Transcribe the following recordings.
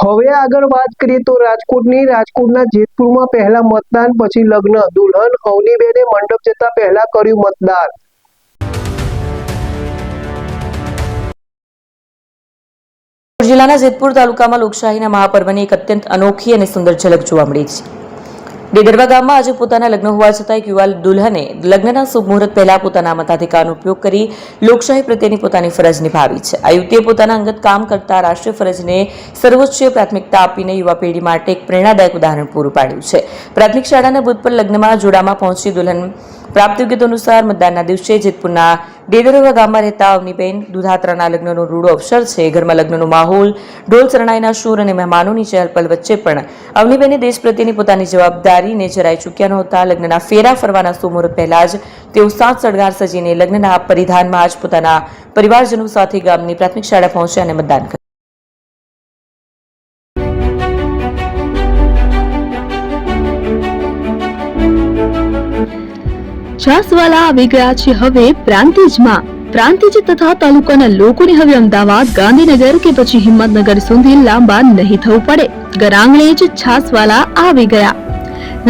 હવે આગળ વાત કરીએ તો રાજકોટના જેતપુરમાં પહેલા મતદાન પછી લગ્ન, દુલ્હન અવનીબેને મંડપ જતા પહેલા કર્યું મતદાન। જિલ્લાના જેતપુર તાલુકામાં લોકશાહીના મહાપર્વની એક અત્યંત અનોખી અને સુંદર ઝલક જોવા મળી છે। ડેડરવા ગામમાં આજે પોતાના લગ્ન હોવા છતાં એક યુવા દુલ્હને લગ્નના શુભ મુહૂર્ત પહેલા પોતાના મતાધિકારનો ઉપયોગ કરી લોકશાહી પ્રત્યેની પોતાની ફરજ નિભાવી છે। આ યુવતીએ પોતાના અંગત કામ કરતા રાષ્ટ્રીય ફરજને સર્વોચ્ચ પ્રાથમિકતા આપીને યુવા પેઢી માટે એક પ્રેરણાદાયક ઉદાહરણ પૂરું પાડ્યું છે। પ્રાથમિક શાળાના બૂથ પર લગ્નમાં જોડામાં પહોંચી દુલ્હન પ્રાપ્ત વિગતો અનુસાર મતદાનના દિવસે જેતપુરના ડેડરવા ગામમાં રહેતા અવનીબેન દુધાત્રાના લગ્નનો રૂડો અવસર છે। ઘરમાં લગ્નનો માહોલ, ઢોલ શરણાઈના સૂર અને મહેમાનોની ચહલપહલ વચ્ચે પણ અવનીબેને દેશ પ્રત્યેની પોતાની જવાબદારીને જરાય ચૂક્યા નહોતા। લગ્નના ફેરા ફરવાના સુમુહૂર્ત પહેલા જ તેઓ સાત સળગાર સજીને લગ્નના પરિધાનમાં જ પોતાના પરિવારજનો સાથે ગામની પ્રાથમિક શાળા પહોંચ્યા અને મતદાન કર્યું। છાસવાલા આવી ગયા છે હવે પ્રાંતિજમાં। પ્રાંતિજ તથા તાલુકાના લોકોને હવે અમદાવાદ, ગાંધીનગર કે પછી હિંમતનગર સુધી લાંબા નહીં થવું પડે। ઘરાંગણે જ છાસવાલા આવી ગયા।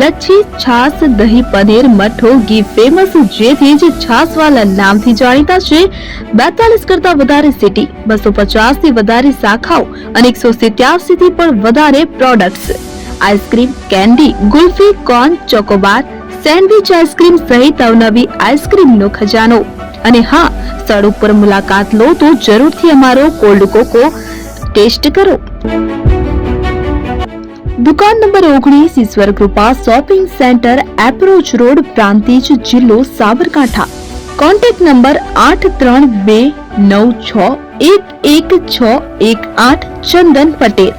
લચ્છી, છાસ, દહીં, પનીર, મઠ્ઠો, ઘી ફેમસ, જેથી જ છાસવાલા નામથી જાણીતા છે। 42 કરતા વધારે સિટી, 250 થી વધારે શાખાઓ અને 187 થી પણ વધારે products. Ice cream, candy, kulfi, corn, Chocobar, sandwich ice cream સહિત અવનવી આઈસ્ક્રીમનો ખજાનો। અને હા, સ્થળ ઉપર મુલાકાત લો તો જરૂરથી અમારો કોલ્ડ કોકો ટેસ્ટ કરો। દુકાન number 19, Ishwar Krupa shopping centre, approach road, Prantij, જિલ્લો Sabarkantha. Contact number 8329611618 Chandan Patel.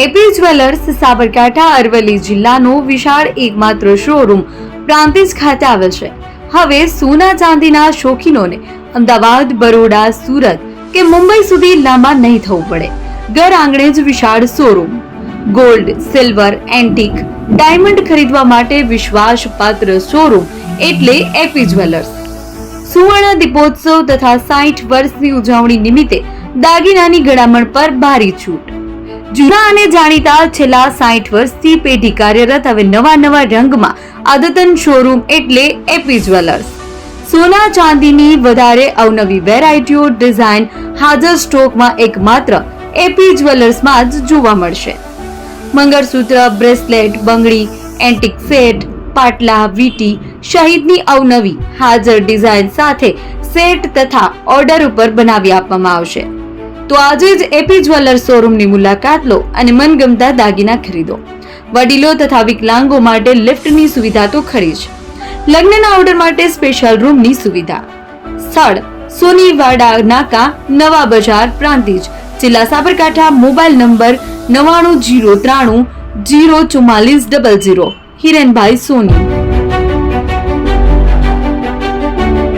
AP jewellers Sabarkantha Aravalli જિલ્લાનો વિશાળ એકમાત્ર શોરૂમ પ્રાંતિજ ખાતે આવેલ છે। હવે સોના ચાંદીના શોખીનોને અમદાવાદ, બરોડા, સુરત કે મુંબઈ સુધી લાંબા નહીં થવું પડે। ઘર આંગણે જ વિશાળ showroom. Gold, silver, antique, diamond ખરીદવા માટે વિશ્વાસપાત્ર શોરૂમ એટલે એપી જ્વેલર્સ। સુવર્ણ દીપોત્સવ તથા 60 વર્ષની ઉજવણી નિમિત્તે દાગીનાની ગળામણ પર ભારી છૂટ। જૂના અને જાણીતા છેલ્લા 60 વર્ષથી પેઢી કાર્યરત હવે નવા રંગમાં અદ્યતન શોરૂમ એટલે એપી જ્વેલર્સ। સોના ચાંદીની વધારે અવનવી વેરાયટીઓ, ડિઝાઇન હાજર સ્ટોકમાં એકમાત્ર એપી જ્વેલર્સમાં જ જોવા મળશે। મંગળસૂત્ર, બ્રેસલેટ, બંગડી, એન્ટિક સેટ, પાટલા, વીટી સહિતની અવનવી હાજર ડિઝાઇન સાથે સેટ તથા ઓર્ડર ઉપર બનાવી આપવામાં આવશે। તો આજે જ એપી જ્વેલર્સ શોરૂમની મુલાકાત લો અને મનગમતા દાગીના ખરીદો। વડીલો તથા વિકલાંગો માટે લિફ્ટની સુવિધા તો ખરી જ, લગ્નના ઓર્ડર માટે સ્પેશિયલ રૂમની સુવિધા। સ્થળ સોનીવાડા નાકા, નવા બજાર, પ્રાંતિજ, જિલ્લા સાબરકાંઠા। Mobile number 9903004400। હિરેનભાઈ સોની।